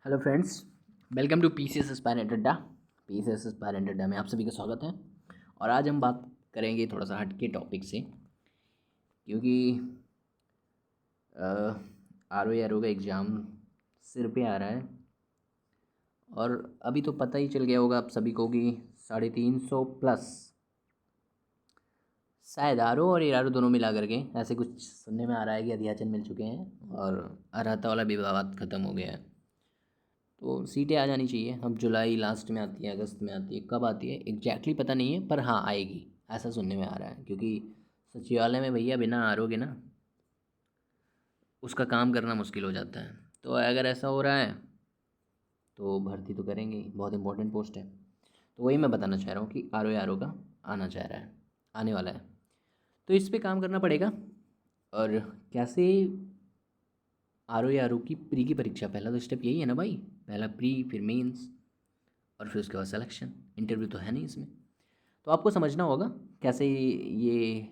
Hello friends, welcome to P C S aspirant Adda. P C S aspirant Adda में आप सभी का स्वागत है। और आज हम बात करेंगे थोड़ा सा हटके टॉपिक से, क्योंकि आर ओ का एग्ज़ाम सिर पे आ रहा है। और अभी तो पता ही चल गया होगा आप सभी को कि 350 प्लस शायद आर ओ और ए दोनों मिला करके ऐसे कुछ सुनने में आ रहा है कि अध्याचन मिल चुके हैं और अर्हता वाला विवाद ख़त्म हो गया है। तो सीटें आ जानी चाहिए। अब जुलाई लास्ट में आती है, अगस्त में आती है, कब आती है एग्जैक्टली पता नहीं है, पर हाँ आएगी, ऐसा सुनने में आ रहा है। क्योंकि सचिवालय में भैया बिना आरोगे ना, उसका काम करना मुश्किल हो जाता है। तो अगर ऐसा हो रहा है तो भर्ती तो करेंगे ही, बहुत इंपॉर्टेंट पोस्ट है। तो वही मैं बताना चाह रहा हूँ कि आर ओ का आना चाह रहा है, आने वाला है। तो इस पर काम करना पड़ेगा। और कैसे आर ओ की प्री की परीक्षा, पहला तो स्टेप यही है ना भाई, पहला प्री, फिर मेंस, और फिर उसके बाद सिलेक्शन। इंटरव्यू तो है नहीं इसमें। तो आपको समझना होगा कैसे ये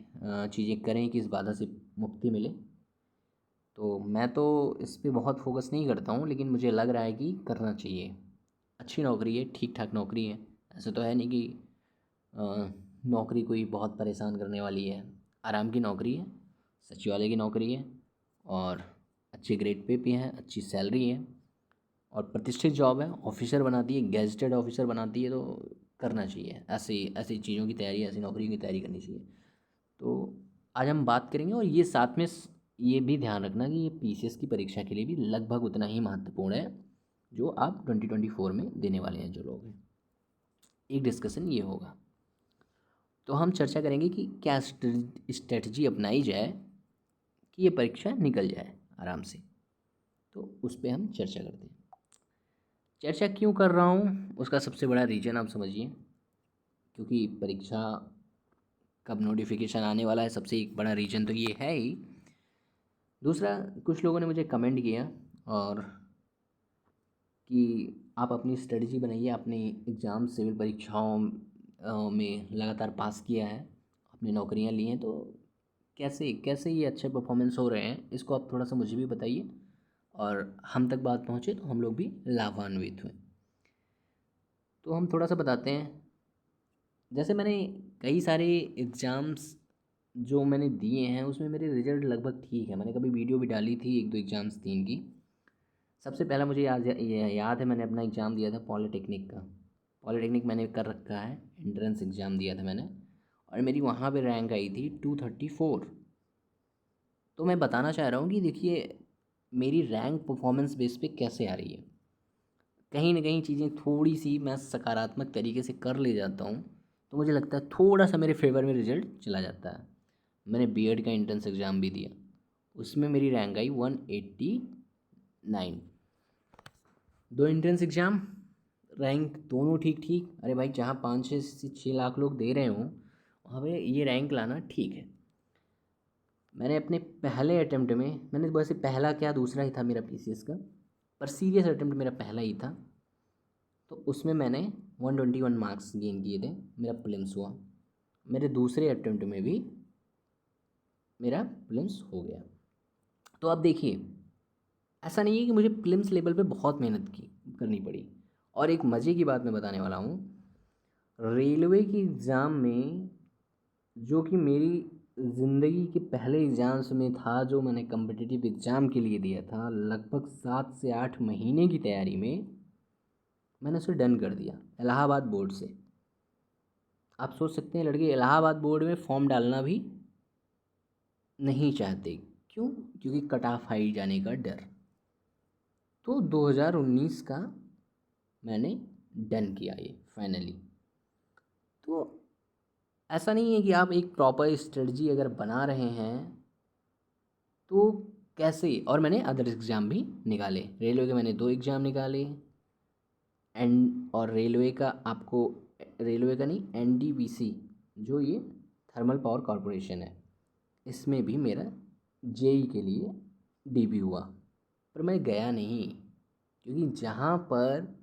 चीज़ें करें कि इस बाधा से मुक्ति मिले। तो मैं तो इस पे बहुत फोकस नहीं करता हूँ, लेकिन मुझे लग रहा है कि करना चाहिए। अच्छी नौकरी है, ठीक ठाक नौकरी है। ऐसे तो है नहीं कि अ, नौकरी कोई बहुत परेशान करने वाली है। आराम की नौकरी है, सचिवालय की नौकरी है, और अच्छे ग्रेड पे भी है, अच्छी सैलरी है, और प्रतिष्ठित जॉब है। ऑफिसर बनाती है, गेजेटेड ऑफिसर बनाती है। तो करना चाहिए, ऐसी ऐसी चीज़ों की तैयारी, ऐसी नौकरियों की तैयारी करनी चाहिए। तो आज हम बात करेंगे। और ये साथ में ये भी ध्यान रखना कि ये पीसीएस की परीक्षा के लिए भी लगभग उतना ही महत्वपूर्ण है जो आप 2024 में देने वाले हैं जो लोग हैं। एक डिस्कशन ये होगा। तो हम चर्चा करेंगे कि क्या स्ट्रेटजी अपनाई जाए कि ये परीक्षा निकल जाए आराम से। तो उस पर हम चर्चा करते हैं। चर्चा क्यों कर रहा हूँ उसका सबसे बड़ा रीज़न आप समझिए। क्योंकि परीक्षा कब नोटिफिकेशन आने वाला है, सबसे एक बड़ा रीज़न तो ये है ही। दूसरा, कुछ लोगों ने मुझे कमेंट किया और कि आप अपनी स्ट्रेटजी बनाइए। आपने एग्ज़ाम सिविल परीक्षाओं में लगातार पास किया है, आपने नौकरियां ली हैं, तो कैसे कैसे ये अच्छे परफॉर्मेंस हो रहे हैं, इसको आप थोड़ा सा मुझे भी बताइए और हम तक बात पहुँचे तो हम लोग भी लाभान्वित हुए। तो हम थोड़ा सा बताते हैं। जैसे मैंने कई सारे एग्ज़ाम्स जो मैंने दिए हैं उसमें मेरे रिज़ल्ट लगभग ठीक है। मैंने कभी वीडियो भी डाली थी एक दो एग्ज़ाम्स 3 की। सबसे पहला मुझे याद है, मैंने अपना एग्ज़ाम दिया था पॉलिटेक्निक का। पॉलिटेक्निक मैंने कर रखा है, एंट्रेंस एग्ज़ाम दिया था मैंने, और मेरी वहाँ पे रैंक आई थी 234। तो मैं बताना चाह रहा हूँ कि देखिए मेरी रैंक परफॉर्मेंस बेस पे कैसे आ रही है। कहीं ना कहीं चीज़ें थोड़ी सी मैं सकारात्मक तरीके से कर ले जाता हूँ, तो मुझे लगता है थोड़ा सा मेरे फेवर में रिजल्ट चला जाता है। मैंने बीएड का एंट्रेंस एग्ज़ाम भी दिया, उसमें मेरी रैंक आई 189। दो एंट्रेंस एग्ज़ाम, रैंक दोनों ठीक ठीक। अरे भाई, जहाँ 5 से 6 लाख लोग दे रहे हों वहाँ पे ये रैंक लाना ठीक है। मैंने अपने पहले अटेम्प्ट में, मैंने वैसे पहला क्या दूसरा ही था मेरा पीसीएस का, पर सीरियस अटेम्प्ट मेरा पहला ही था। तो उसमें मैंने 121 मार्क्स गेन किए थे, मेरा प्रीलिम्स हुआ। मेरे दूसरे अटेम्प्ट में भी मेरा प्रीलिम्स हो गया। तो अब देखिए, ऐसा नहीं है कि मुझे प्रीलिम्स लेवल पे बहुत मेहनत की करनी पड़ी। और एक मज़े की बात मैं बताने वाला हूँ। रेलवे की एग्ज़ाम में, जो कि मेरी ज़िंदगी के पहले एग्ज़ाम्स में था, जो मैंने कम्पिटिटिव एग्ज़ाम के लिए दिया था, लगभग 7 से 8 महीने की तैयारी में मैंने उसे डन कर दिया इलाहाबाद बोर्ड से। आप सोच सकते हैं, लड़के इलाहाबाद बोर्ड में फॉर्म डालना भी नहीं चाहते। क्यों? क्योंकि कट ऑफ हाई जाने का डर। तो 2019 का मैंने डन किया ये फाइनली। तो ऐसा नहीं है कि आप एक प्रॉपर स्ट्रेटजी अगर बना रहे हैं तो कैसे। और मैंने अदर एग्ज़ाम भी निकाले, रेलवे के मैंने 2 एग्ज़ाम निकाले। और रेलवे का आपको, रेलवे का नहीं, एनटीपीसी, जो ये थर्मल पावर कॉरपोरेशन है, इसमें भी मेरा जेई के लिए डीबी हुआ। पर मैं गया नहीं, क्योंकि जहाँ पर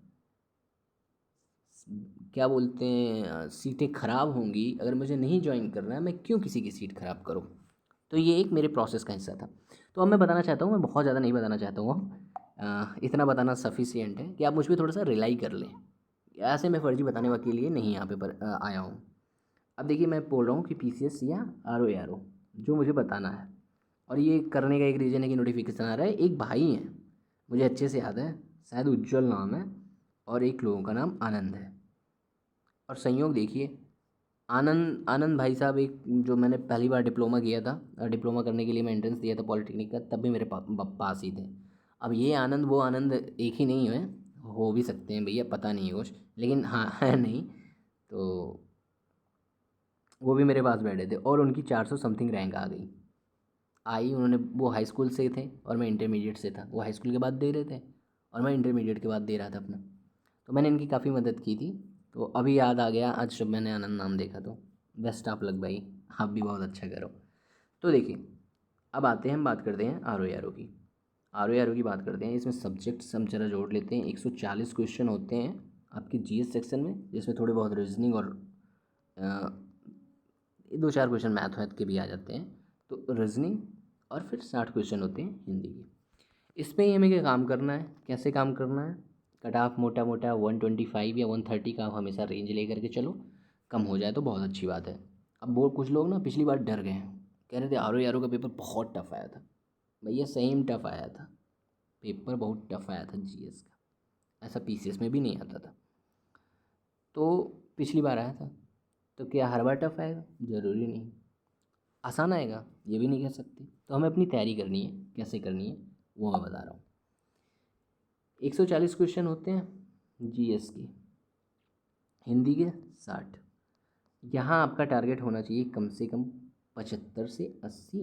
क्या बोलते हैं सीटें ख़राब होंगी, अगर मुझे नहीं ज्वाइन करना है, मैं क्यों किसी की सीट ख़राब करूँ। तो ये एक मेरे प्रोसेस का हिस्सा था। तो अब मैं बताना चाहता हूँ, मैं बहुत ज़्यादा नहीं बताना चाहता हूँ। इतना बताना सफिशिएंट है कि आप मुझ पर थोड़ा सा रिलाई कर लें। ऐसे मैं फर्जी बताने के लिए नहीं यहाँ पे आया हूँ। अब देखिए मैं बोल रहा हूँ कि PCS या RO जो मुझे बताना है, और ये करने का एक रीज़न है कि नोटिफिकेशन आ रहा है। एक भाई हैं, मुझे अच्छे से याद है, शायद उज्जवल नाम है, और एक लोगों का नाम आनंद है। और संयोग देखिए, आनंद आनंद भाई साहब, एक जो मैंने पहली बार डिप्लोमा किया था, डिप्लोमा करने के लिए मैं एंट्रेंस दिया था पॉलिटेक्निक का, तब भी मेरे पास ही थे। अब ये आनंद वो आनंद एक ही नहीं है, हो भी सकते हैं भैया, पता नहीं है कुछ, लेकिन हाँ है नहीं। तो वो भी मेरे पास बैठे थे और उनकी 400 समथिंग रैंक आ गई। आई उन्होंने, वो हाई स्कूल से थे और मैं इंटरमीडिएट से था। वो हाई स्कूल के बाद दे रहे थे और मैं इंटरमीडिएट के बाद दे रहा था अपना। तो मैंने इनकी काफ़ी मदद की थी। तो अभी याद आ गया आज जब मैंने आनंद नाम देखा। तो बेस्ट ऑफ लक भाई, आप भी बहुत अच्छा करो। तो देखिए, अब आते हैं, हम बात करते हैं RO की। RO की बात करते हैं। इसमें सब्जेक्ट्स हम जरा जोड़ लेते हैं। 140 क्वेश्चन होते हैं आपके GS सेक्शन में, जिसमें थोड़े बहुत रीजनिंग और 2-4 क्वेश्चन मैथ के भी आ जाते हैं। तो रीजनिंग, और फिर 60 क्वेश्चन होते हैं हिंदी के। इस पे ही हमें क्या काम करना है, कैसे काम करना है। कट ऑफ मोटा मोटा 125 या 130 का आप हमेशा रेंज लेकर के चलो। कम हो जाए तो बहुत अच्छी बात है। अब वो कुछ लोग ना पिछली बार डर गए हैं, कह रहे थे RO का पेपर बहुत टफ आया था। भैया सेम टफ आया था, पेपर बहुत टफ आया था GS का, ऐसा PCS में भी नहीं आता था। तो पिछली बार आया था, तो क्या हर बार टफ आएगा? ज़रूरी नहीं। आसान आएगा ये भी नहीं कह सकते। तो हमें अपनी तैयारी करनी है, कैसे करनी है वो मैं बता रहा हूँ। 140 क्वेश्चन होते हैं GS के, हिंदी के 60। यहाँ आपका टारगेट होना चाहिए कम से कम 75 से 80,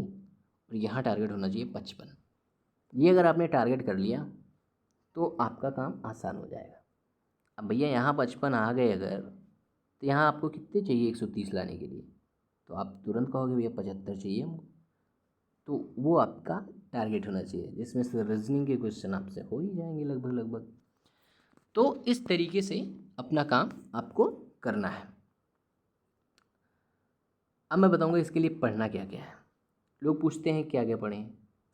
और यहाँ टारगेट होना चाहिए 55। ये अगर आपने टारगेट कर लिया तो आपका काम आसान हो जाएगा। अब भैया यहाँ 55 आ गए अगर, तो यहाँ आपको कितने चाहिए 130 लाने के लिए? तो आप तुरंत कहोगे भैया 75 चाहिए हमको। तो वो आपका टारगेट होना चाहिए, जिसमें से रीजनिंग के क्वेश्चन आपसे हो ही जाएंगे लगभग लगभग। तो इस तरीके से अपना काम आपको करना है। अब मैं बताऊंगा इसके लिए पढ़ना क्या क्या है। लोग पूछते हैं क्या क्या पढ़ें।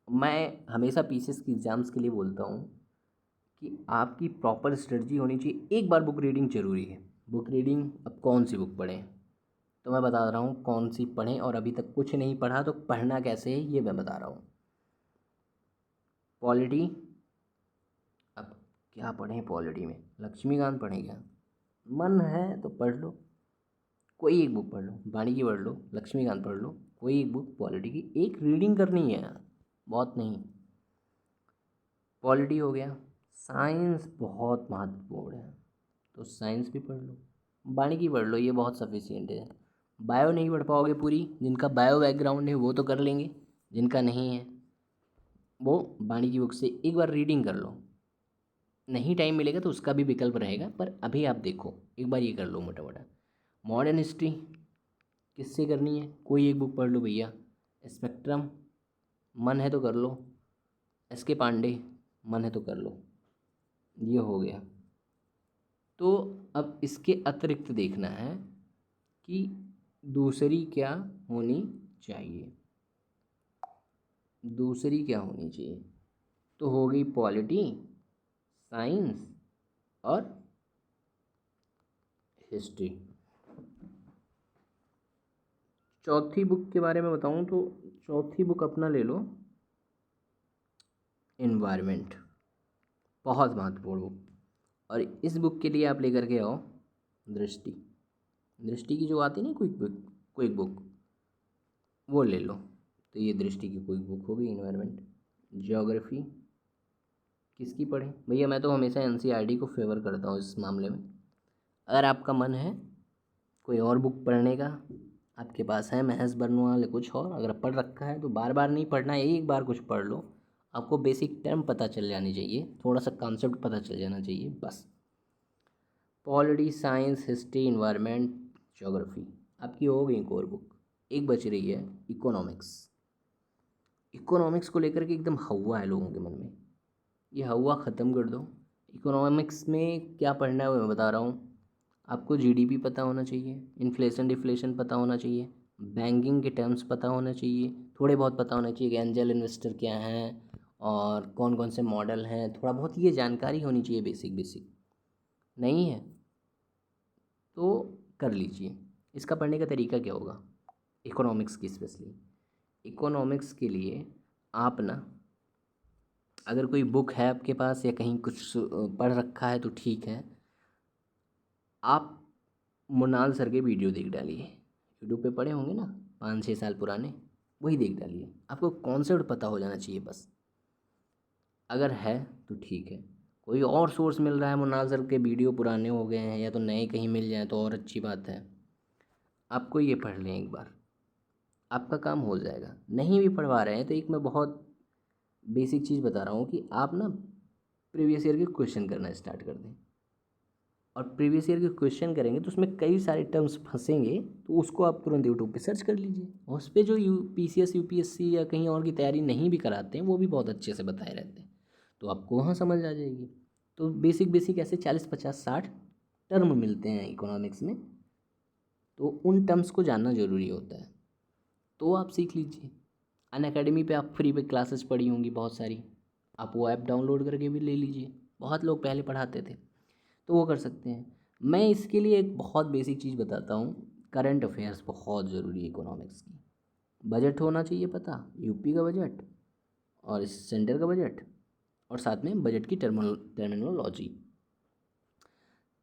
मैं हमेशा PCS की एग्ज़ाम्स के लिए बोलता हूँ कि आपकी प्रॉपर स्ट्रेटजी होनी चाहिए। एक बार बुक रीडिंग ज़रूरी है। बुक रीडिंग, अब कौन सी बुक पढ़ें? तो मैं बता रहा हूँ कौन सी पढ़ें, और अभी तक कुछ नहीं पढ़ा तो पढ़ना कैसे है ये मैं बता रहा हूँ। पॉलिटी, अब क्या पढ़ें पॉलिटी में? लक्ष्मीकांत पढ़ें क्या? मन है तो पढ़ लो, कोई एक बुक पढ़ लो, वाणी की पढ़ लो, लक्ष्मीकांत पढ़ लो, कोई एक बुक पॉलिटी की एक रीडिंग करनी है, बहुत नहीं। पॉलिटी हो गया। साइंस बहुत महत्वपूर्ण है, तो साइंस भी पढ़ लो, वाणी की पढ़ लो, ये बहुत सफिशिएंट है। बायो नहीं पढ़ पाओगे पूरी, जिनका बायो बैकग्राउंड है वो तो कर लेंगे, जिनका नहीं है वो वाणी की बुक से एक बार रीडिंग कर लो। नहीं टाइम मिलेगा तो उसका भी विकल्प रहेगा, पर अभी आप देखो एक बार ये कर लो मोटा मोटा। मॉडर्न हिस्ट्री किससे करनी है? कोई एक बुक पढ़ लो भैया। स्पेक्ट्रम, मन है तो कर लो। SK पांडे, मन है तो कर लो। ये हो गया। तो अब इसके अतिरिक्त देखना है कि दूसरी क्या होनी चाहिए। दूसरी क्या होनी चाहिए? तो हो गई पॉलिटी, साइंस और हिस्ट्री। चौथी बुक के बारे में बताऊं तो चौथी बुक अपना ले लो, इन्वायरमेंट, बहुत महत्वपूर्ण बुक। और इस बुक के लिए आप लेकर के आओ दृष्टि। दृष्टि की जो आती नहीं क्विक बुक, वो ले लो। तो ये दृष्टि की क्विक बुक हो गई इन्वायरमेंट। ज्योग्राफी किसकी पढ़ें भैया? मैं तो हमेशा NCERT को फेवर करता हूँ इस मामले में। अगर आपका मन है कोई और बुक पढ़ने का, आपके पास है महज बर्नवाल या कुछ और, अगर पढ़ रखा है तो बार बार नहीं पढ़ना है, एक बार कुछ पढ़ लो। आपको बेसिक टर्म पता चल जानी चाहिए, थोड़ा सा कॉन्सेप्ट पता चल जाना चाहिए बस। Polity, science, history, environment, geography आपकी हो गई कोर बुक। एक बच रही है इकोनॉमिक्स। इकोनॉमिक्स को लेकर के एकदम हवा है लोगों के मन में, ये हवा ख़त्म कर दो। इकोनॉमिक्स में क्या पढ़ना है वो मैं बता रहा हूँ। आपको GDP पता होना चाहिए, इन्फ्लेशन डिफ्लेशन पता होना चाहिए, बैंकिंग के टर्म्स पता होना चाहिए, थोड़े बहुत पता होना चाहिए कि एंजल इन्वेस्टर क्या हैं, और कौन कौन से मॉडल हैं, थोड़ा बहुत ये जानकारी होनी चाहिए, बेसिक बेसिक। नहीं है तो कर लीजिए। इसका पढ़ने का तरीका क्या होगा, इकोनॉमिक्स की स्पेशली, इकोनॉमिक्स के लिए आप ना, अगर कोई बुक है आपके पास या कहीं कुछ पढ़ रखा है तो ठीक है, आप मुनाल सर के वीडियो देख डालिए, यूट्यूब पे पड़े होंगे ना 5-6 साल पुराने, वही देख डालिए, आपको कॉन्सेप्ट पता हो जाना चाहिए बस। अगर है तो ठीक है, कोई और सोर्स मिल रहा है, मुनाल सर के वीडियो पुराने हो गए हैं या तो नए कहीं मिल जाए तो और अच्छी बात है, आपको ये पढ़ लें एक बार, आपका काम हो जाएगा। नहीं भी पढ़वा रहे हैं तो एक मैं बहुत बेसिक चीज़ बता रहा हूँ कि आप ना प्रीवियस ईयर के क्वेश्चन करना स्टार्ट कर दें, और प्रीवियस ईयर के क्वेश्चन करेंगे तो उसमें कई सारे टर्म्स फंसेंगे, तो उसको आप तुरंत यूट्यूब पे सर्च कर लीजिए, और उस पर जो पीसीएस यूपीएससी या कहीं और की तैयारी नहीं भी कराते हैं वो भी बहुत अच्छे से बताए रहते हैं, तो आपको वहाँ समझ आ जाएगी। तो बेसिक बेसिक ऐसे 40-50-60 टर्म मिलते हैं इकोनॉमिक्स में, तो उन टर्म्स को जानना ज़रूरी होता है, तो आप सीख लीजिए। अनअकैडमी पे आप फ्री पे क्लासेस पढ़ी होंगी बहुत सारी, आप वो ऐप डाउनलोड करके भी ले लीजिए, बहुत लोग पहले पढ़ाते थे, तो वो कर सकते हैं। मैं इसके लिए एक बहुत बेसिक चीज़ बताता हूँ, करंट अफेयर्स बहुत ज़रूरी है इकोनॉमिक्स की। बजट होना चाहिए पता, यूपी का बजट और इस सेंटर का बजट, और साथ में बजट की टर्मिनोलॉजी।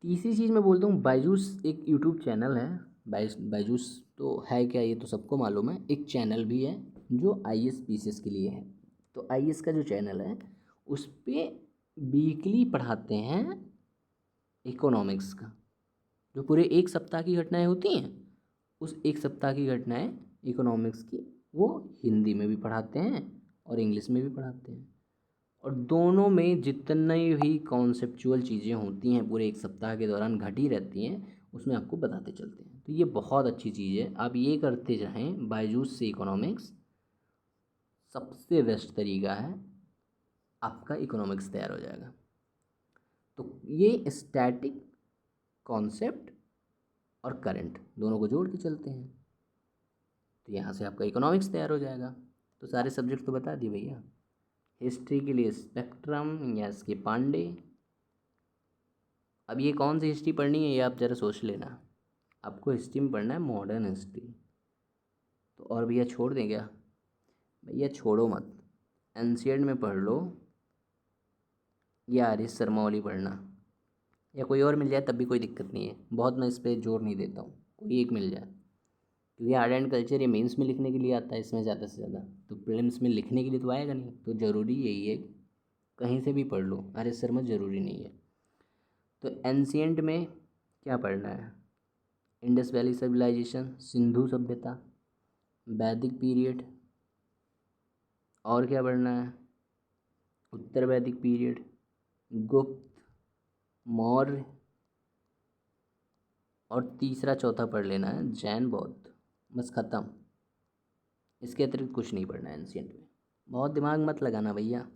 तीसरी चीज़ मैं बोलता हूँ, बायजूस एक यूट्यूब चैनल है, बायजूस तो है क्या ये तो सबको मालूम है, एक चैनल भी है जो आईएएस पीसीएस के लिए है। तो आईएएस का जो चैनल है उस पर वीकली पढ़ाते हैं इकोनॉमिक्स का, जो पूरे एक सप्ताह की घटनाएं होती हैं, उस एक सप्ताह की घटनाएं इकोनॉमिक्स की वो हिंदी में भी पढ़ाते हैं और इंग्लिश में भी पढ़ाते हैं, और दोनों में जितनी भी कॉन्सेप्चुअल चीज़ें होती हैं पूरे एक सप्ताह के दौरान घटी रहती हैं, उसमें आपको बताते चलते हैं। तो ये बहुत अच्छी चीज़ है, आप ये करते रहें, बायजूस से इकोनॉमिक्स सबसे बेस्ट तरीका है, आपका इकोनॉमिक्स तैयार हो जाएगा। तो ये स्टैटिक, कॉन्सेप्ट और करंट दोनों को जोड़ के चलते हैं, तो यहाँ से आपका इकोनॉमिक्स तैयार हो जाएगा। तो सारे सब्जेक्ट तो बता दिए भैया। हिस्ट्री के लिए स्पेक्ट्रम या इसके पांडे। अब ये कौन सी हिस्ट्री पढ़नी है ये आप ज़रा सोच लेना, आपको हिस्ट्री में पढ़ना है मॉडर्न हिस्ट्री, तो और भैया छोड़ दें क्या? भैया छोड़ो मत, एंशिएंट में पढ़ लो, या आर एस शर्मा वाली पढ़ना, या कोई और मिल जाए तब भी कोई दिक्कत नहीं है, बहुत मैं इस पर जोर नहीं देता हूँ, कोई एक मिल जाए, क्योंकि आर्ट एंड कल्चर ये मेंस में लिखने के लिए आता है, इसमें ज़्यादा से ज़्यादा तो प्रीलिम्स में लिखने के लिए तो आएगा नहीं, तो ज़रूरी यही है कहीं से भी पढ़ लो, आर एस शर्मा ज़रूरी नहीं है। तो एंशिएंट में क्या पढ़ना है, इंडस वैली सिविलाइजेशन, सिंधु सभ्यता, वैदिक पीरियड, और क्या पढ़ना है, उत्तर वैदिक पीरियड, गुप्त, मौर्य, और तीसरा चौथा पढ़ लेना है जैन बौद्ध, बस ख़त्म। इसके अतिरिक्त कुछ नहीं पढ़ना है एंशिएंट में। बहुत दिमाग मत लगाना भैया,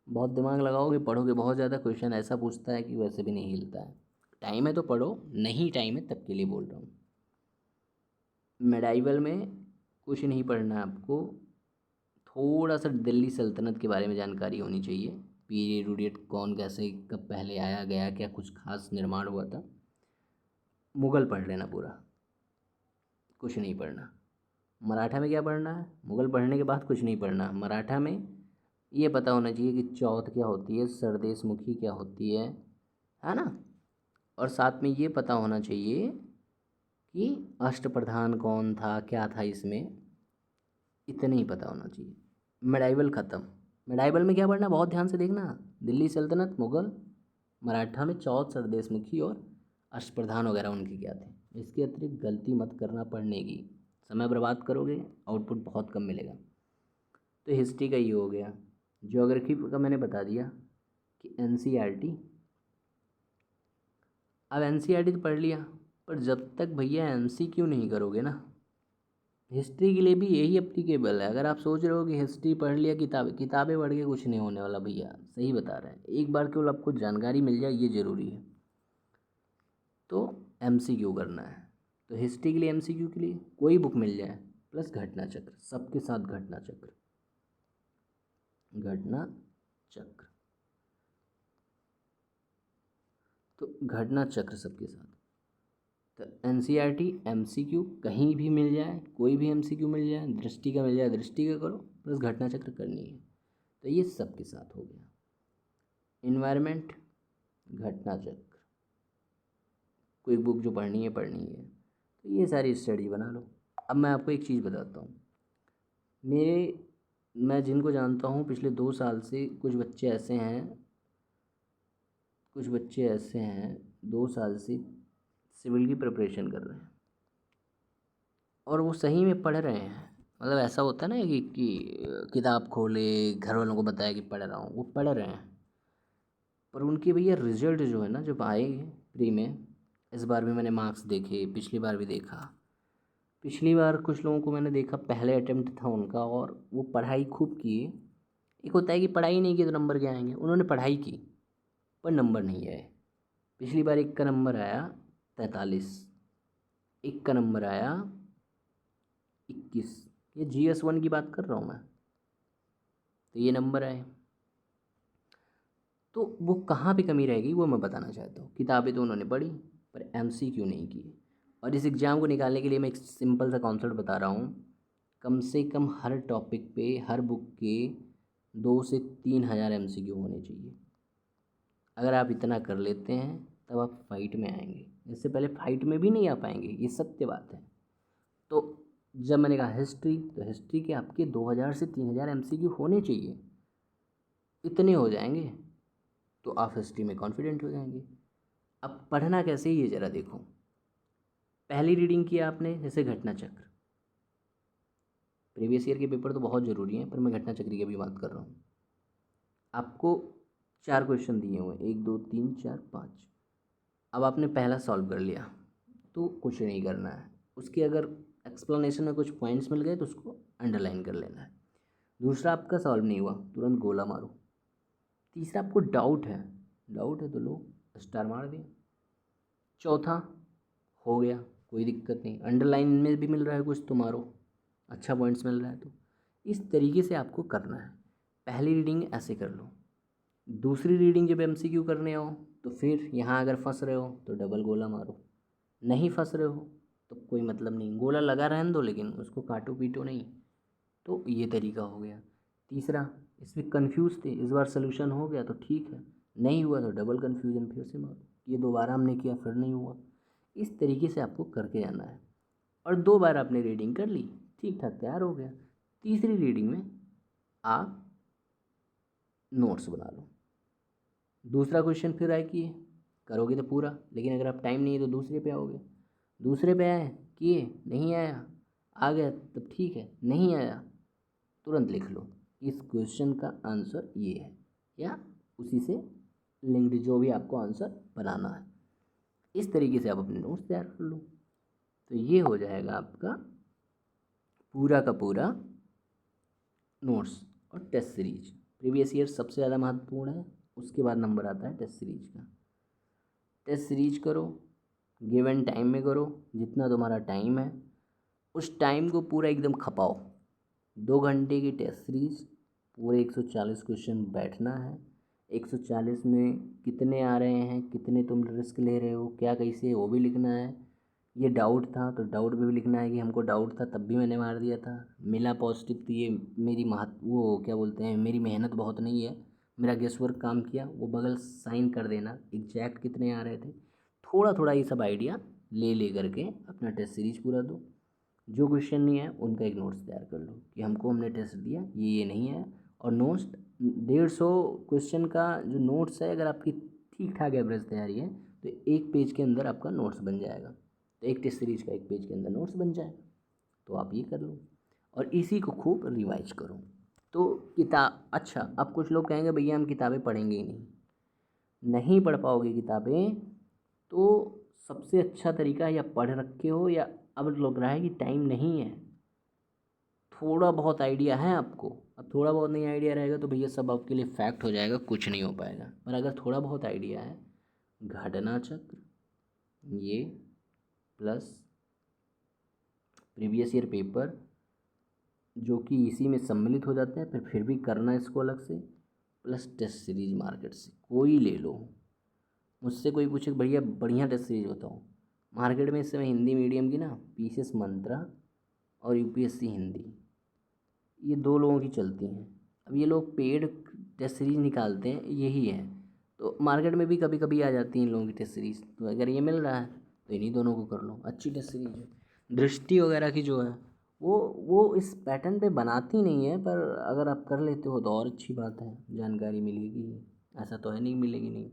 बहुत दिमाग लगाओगे पढ़ोगे बहुत ज़्यादा, क्वेश्चन ऐसा पूछता है कि वैसे भी नहीं हिलता है। टाइम है तो पढ़ो, नहीं टाइम है तब के लिए बोल रहा हूँ। मेडाइवल में कुछ नहीं पढ़ना है आपको, थोड़ा सा दिल्ली सल्तनत के बारे में जानकारी होनी चाहिए, पीरियड उरियड कौन कैसे कब पहले आया गया, क्या कुछ खास निर्माण हुआ था। मुग़ल पढ़ लेना पूरा, कुछ नहीं पढ़ना। मराठा में क्या पढ़ना है, मुग़ल पढ़ने के बाद कुछ नहीं पढ़ना। मराठा में ये पता होना चाहिए कि चौथ क्या होती है, सरदेश मुखी क्या होती है ना, और साथ में ये पता होना चाहिए कि अष्टप्रधान कौन था, क्या था इसमें, इतने ही पता होना चाहिए। मेडाइवल ख़त्म। मेडाइवल में क्या पढ़ना, बहुत ध्यान से देखना, दिल्ली सल्तनत, मुग़ल, मराठा में चौथ, सरदेश मुखी और अष्टप्रधान वगैरह उनके क्या थे। इसके अतिरिक्त गलती मत करना पढ़ने की, समय बर्बाद करोगे आउटपुट बहुत कम मिलेगा। तो हिस्ट्री का ये हो गया। ज्योग्राफी का मैंने बता दिया कि एनसीईआरटी, अब एनसीईआरटी तो पढ़ लिया, पर जब तक भैया एमसीक्यू नहीं करोगे ना, हिस्ट्री के लिए भी यही एप्लीकेबल है। अगर आप सोच रहे हो कि हिस्ट्री पढ़ लिया, किताबें पढ़ के कुछ नहीं होने वाला भैया, सही बता रहे हैं, एक बार केवल आपको जानकारी मिल जाए ये ज़रूरी है। तो एमसीक्यू करना है, तो हिस्ट्री के लिए एमसीक्यू के लिए कोई बुक मिल जाए, प्लस घटना चक्र, सबके साथ घटना चक्र, घटना चक्र। तो घटना चक्र सबके साथ। तो एनसीईआरटी एमसीक्यू कहीं भी मिल जाए, कोई भी एमसीक्यू मिल जाए, दृष्टि का मिल जाए दृष्टि का करो, प्लस घटना चक्र करनी है। तो ये सबके साथ हो गया। इन्वायरमेंट, घटना चक्र, कोई बुक जो पढ़नी है तो ये सारी स्टडी बना लो। अब मैं आपको एक चीज़ बताता हूँ। मैं जिनको जानता हूँ पिछले 2 साल से कुछ बच्चे ऐसे हैं 2 साल से सिविल की प्रिपरेशन कर रहे हैं और वो सही में पढ़ रहे हैं। मतलब ऐसा होता है ना कि किताब खोले, घर वालों को बताया कि पढ़ रहा हूँ, वो पढ़ रहे हैं। पर उनके भैया रिजल्ट जो है ना, जब आए प्री में, इस बार भी मैंने मार्क्स देखे, पिछली बार भी देखा। पिछली बार कुछ लोगों को मैंने देखा पहले अटेम्प्ट था उनका और वो पढ़ाई खूब किए। एक होता है कि पढ़ाई नहीं की तो नंबर क्या आएंगे, उन्होंने पढ़ाई की पर नंबर नहीं आए। पिछली बार एक का नंबर आया 43, एक का नंबर आया 21। ये GS1 की बात कर रहा हूँ मैं। तो ये नंबर आए, तो वो कहाँ पे कमी रह गई वो मैं बताना चाहता हूँ। किताबें तो उन्होंने पढ़ी पर MCQ नहीं किए। और इस एग्ज़ाम को निकालने के लिए मैं एक सिंपल सा कॉन्सेप्ट बता रहा हूँ। कम से कम हर टॉपिक पे, हर बुक के 2 से 3 हज़ार MCQ होने चाहिए। अगर आप इतना कर लेते हैं तब आप फाइट में आएंगे। इससे पहले फाइट में भी नहीं आ पाएंगे, ये सत्य बात है। तो जब मैंने कहा हिस्ट्री, तो हिस्ट्री के आपके 2 हज़ार से 3 हज़ार MCQ होने चाहिए। इतने हो जाएंगे तो आप हिस्ट्री में कॉन्फिडेंट हो जाएंगे। अब पढ़ना कैसे, ये ज़रा देखो। पहली रीडिंग किया आपने, जैसे घटना चक्र। प्रीवियस ईयर के पेपर तो बहुत ज़रूरी हैं पर मैं घटना चक्र की अभी बात कर रहा हूँ। आपको 4 क्वेश्चन दिए हुए हैं, 1 2 3 4 5। अब आपने पहला सॉल्व कर लिया तो कुछ नहीं करना है। उसके अगर एक्सप्लेनेशन में कुछ पॉइंट्स मिल गए तो उसको अंडरलाइन कर लेना है। दूसरा आपका सॉल्व नहीं हुआ, तुरंत गोला मारो। तीसरा आपको डाउट है तो लो, स्टार मार दिया। चौथा हो गया, कोई दिक्कत नहीं, अंडरलाइन में भी मिल रहा है कुछ तो मारो, अच्छा पॉइंट्स मिल रहा है तो। इस तरीके से आपको करना है। पहली रीडिंग ऐसे कर लो। दूसरी रीडिंग जब MCQ करने आओ तो फिर यहाँ अगर फंस रहे हो तो डबल गोला मारो, नहीं फंस रहे हो तो कोई मतलब नहीं, गोला लगा रहने दो लेकिन उसको काटो पीटो नहीं। तो ये तरीका हो गया। तीसरा, इसमें कंफ्यूज थे, इस बार सोल्यूशन हो गया तो ठीक है, नहीं हुआ तो डबल कन्फ्यूजन फिर से मारो। ये 2 बार हमने किया फिर नहीं हुआ। इस तरीके से आपको करके जाना है। और 2 बार आपने रीडिंग कर ली, ठीक ठाक तैयार हो गया। तीसरी रीडिंग में आप नोट्स बना लो। दूसरा क्वेश्चन फिर आए किए, करोगे तो पूरा, लेकिन अगर आप टाइम नहीं है तो दूसरे पे आओगे। दूसरे पे आए, किए, नहीं आया, आ गया तब ठीक है, नहीं आया तुरंत लिख लो इस क्वेश्चन का आंसर ये है, या उसी से लिंक्ड जो भी आपको आंसर बनाना है। इस तरीके से आप अपने नोट्स तैयार कर लो। तो ये हो जाएगा आपका पूरा का पूरा नोट्स। और टेस्ट सीरीज, प्रीवियस ईयर सबसे ज़्यादा महत्वपूर्ण है, उसके बाद नंबर आता है टेस्ट सीरीज का। टेस्ट सीरीज करो, गिवन टाइम में करो, जितना तुम्हारा टाइम है उस टाइम को पूरा एकदम खपाओ। 2 घंटे की टेस्ट सीरीज, पूरे 140 क्वेश्चन बैठना है। 140 में कितने आ रहे हैं, कितने तुम रिस्क ले रहे हो, क्या कैसे, वो भी लिखना है। ये डाउट था तो डाउट भी लिखना है कि हमको डाउट था तब भी मैंने मार दिया था, मिला पॉजिटिव तो ये मेरी वो क्या बोलते हैं, मेरी मेहनत बहुत नहीं है, मेरा गेस वर्क काम किया, वो बगल साइन कर देना एग्जैक्ट कितने आ रहे थे। थोड़ा थोड़ा ये सब आइडिया ले करके अपना टेस्ट सीरीज पूरा दो। जो क्वेश्चन नहीं है उनका एक नोट्स तैयार कर लो कि हमने टेस्ट दिया, ये नहीं है। और नोट्स 150 क्वेश्चन का जो नोट्स है, अगर आपकी ठीक ठाक एवरेज तैयारी है तो 1 पेज के अंदर आपका नोट्स बन जाएगा। तो एक टेस्ट सीरीज का 1 पेज के अंदर नोट्स बन जाएगा। तो आप ये कर लो और इसी को खूब रिवाइज करो। तो किताब, अच्छा अब कुछ लोग कहेंगे भैया हम किताबें पढ़ेंगे ही नहीं, नहीं पढ़ पाओगे किताबें तो सबसे अच्छा तरीका, या पढ़ रखे हो या अब लग रहा है कि टाइम नहीं है, थोड़ा बहुत आइडिया है आपको। अब थोड़ा बहुत नहीं आइडिया रहेगा तो भैया सब आपके लिए फैक्ट हो जाएगा, कुछ नहीं हो पाएगा। पर अगर थोड़ा बहुत आइडिया है, घटना चक्र ये प्लस प्रीवियस ईयर पेपर, जो कि इसी में सम्मिलित हो जाते हैं, फिर भी करना इसको अलग से, प्लस टेस्ट सीरीज मार्केट से कोई ले लो। मुझसे कोई पूछे भैया बढ़िया टेस्ट सीरीज बताओ, मार्केट में इस समय हिंदी मीडियम की ना पीसीएस मंत्रा और यूपीएससी हिंदी, ये दो लोगों की चलती हैं। अब ये लोग पेड टेस्ट सीरीज निकालते हैं, यही है। तो मार्केट में भी कभी कभी आ जाती हैं इन लोगों की टेस्ट सीरीज, तो अगर ये मिल रहा है तो इन्हीं दोनों को कर लो, अच्छी टेस्ट सीरीज है। दृष्टि वगैरह की जो है वो इस पैटर्न पे बनाती नहीं है, पर अगर आप कर लेते हो तो और अच्छी बात है, जानकारी मिलेगी। ऐसा तो है नहीं मिलेगी नहीं,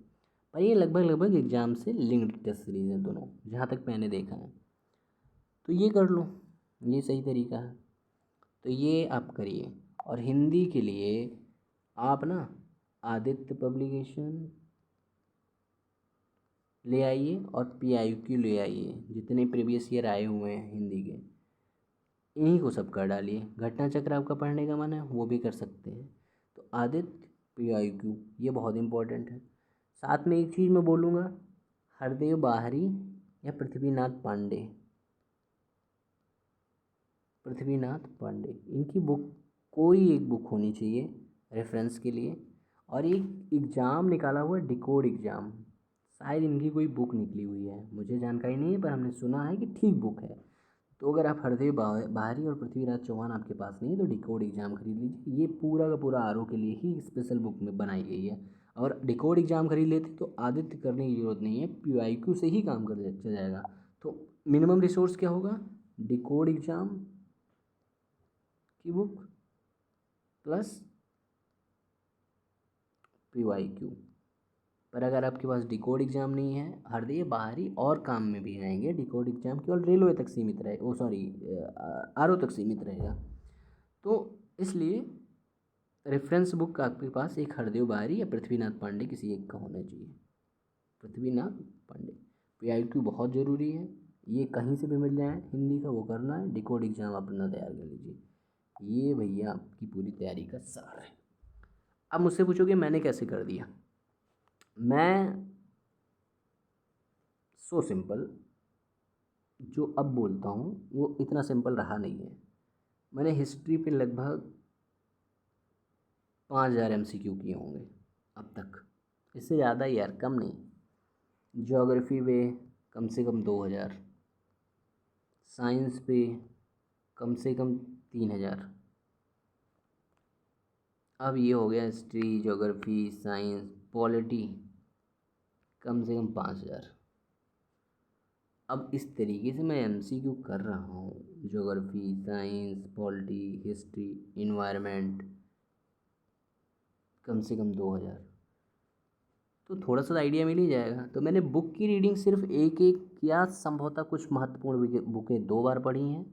पर ये लगभग लगभग एग्ज़ाम से लिंक्ड टेस्ट सीरीज हैं दोनों, जहाँ तक मैंने देखा है। तो ये कर लो, ये सही तरीका है। तो ये आप करिए। और हिंदी के लिए आप ना आदित्य पब्लिकेशन ले आइए और PIQ ले आइए, जितने प्रीवियस ईयर आए हुए हैं हिंदी के, इन्हीं को सब कर डालिए। घटना चक्र आपका पढ़ने का मन है वो भी कर सकते हैं। तो आदित्य, PIQ, ये बहुत इम्पोर्टेंट है। साथ में एक चीज़ मैं बोलूँगा, हरदेव बाहरी या पृथ्वीनाथ पांडे, इनकी बुक कोई एक बुक होनी चाहिए रेफरेंस के लिए। और एक एग्ज़ाम निकाला हुआ है डिकोड एग्ज़ाम, शायद इनकी कोई बुक निकली हुई है, मुझे जानकारी नहीं है, पर हमने सुना है कि ठीक बुक है। तो अगर आप हरदेव बाहरी और पृथ्वीराज चौहान आपके पास नहीं है तो डिकोड एग्ज़ाम खरीद लीजिए, ये पूरा का पूरा आरओ के लिए ही स्पेशल बुक में बनाई गई है। और डिकोड एग्ज़ाम खरीद लेते तो आदित्य करने की ज़रूरत नहीं है, PIQ से ही काम कर चल जाएगा। तो मिनिमम रिसोर्स क्या होगा, डिकोड एग्ज़ाम की बुक प्लस PIQ। पर अगर आपके पास डिकोड एग्ज़ाम नहीं है, हरदेव बाहरी और काम में भी आएंगे, डिकोड एग्ज़ाम केवल रेलवे तक सीमित रहे, ओ सॉरी आरओ तक सीमित रहेगा। तो इसलिए रेफरेंस बुक आपके पास एक हरदेव बाहरी या पृथ्वीनाथ पांडे किसी एक का होना चाहिए। पृथ्वीनाथ पांडे। PIQ बहुत ज़रूरी है, ये कहीं से भी मिल जाए हिंदी का वो करना है। डिकोड एग्ज़ाम अपना तैयार कर लीजिए। ये भैया आपकी पूरी तैयारी का सार है। अब मुझसे पूछोगे मैंने कैसे कर दिया। मैं सो सिंपल जो अब बोलता हूँ वो इतना सिंपल रहा नहीं है। मैंने हिस्ट्री पे लगभग 5000 MCQ किए होंगे अब तक, इससे ज़्यादा यार, कम नहीं। ज्योग्राफी पे कम से कम 2000, साइंस पे कम से कम 3000। अब ये हो गया हिस्ट्री, ज्योग्राफी, साइंस, पॉलिटी कम से कम 5000। अब इस तरीके से मैं MCQ कर रहा हूँ, geography, science, polity, history, environment, कम से कम 2000। तो थोड़ा सा आइडिया मिल ही जाएगा। तो मैंने बुक की रीडिंग सिर्फ एक एक या संभवतः कुछ महत्वपूर्ण बुकें 2 बार पढ़ी हैं,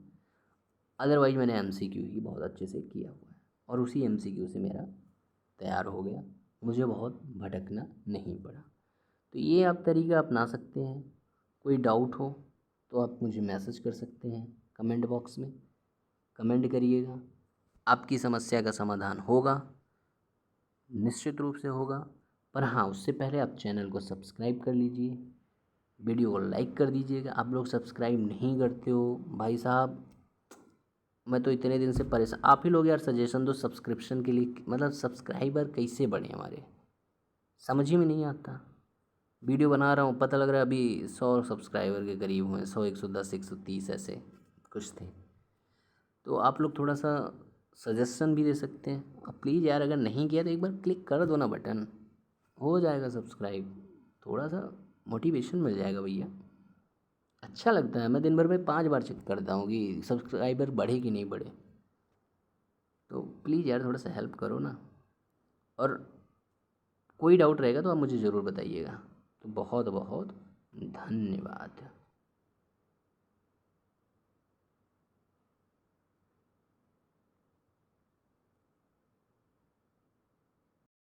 अदरवाइज मैंने MCQ ही बहुत अच्छे से किया हुआ है, और उसी MCQ से मेरा तैयार हो गया, मुझे बहुत भटकना नहीं पड़ा। तो ये आप तरीका अपना सकते हैं। कोई डाउट हो तो आप मुझे मैसेज कर सकते हैं कमेंट बॉक्स में, कमेंट करिएगा, आपकी समस्या का समाधान होगा, निश्चित रूप से होगा। पर हाँ, उससे पहले आप चैनल को सब्सक्राइब कर लीजिए, वीडियो को लाइक कर दीजिएगा। आप लोग सब्सक्राइब नहीं करते हो भाई साहब, मैं तो इतने दिन से परेशान। आप ही लोग यार सजेशन दो सब्सक्रिप्शन के लिए, मतलब सब्सक्राइबर कैसे बढ़े हमारे, समझ ही में नहीं आता। वीडियो बना रहा हूँ, पता लग रहा है अभी 100 सब्सक्राइबर के करीब हुए, 100, 110, 130 ऐसे कुछ थे। तो आप लोग थोड़ा सा सजेशन भी दे सकते हैं। अब प्लीज़ यार, अगर नहीं किया तो एक बार क्लिक कर दो ना बटन, हो जाएगा सब्सक्राइब, थोड़ा सा मोटिवेशन मिल जाएगा भैया। अच्छा लगता है, मैं दिन भर में 5 बार चेक करता हूँ कि सब्सक्राइबर बढ़े कि नहीं बढ़े। तो प्लीज़ यार थोड़ा सा हेल्प करो ना। और कोई डाउट रहेगा तो आप मुझे ज़रूर बताइएगा। तो बहुत बहुत धन्यवाद।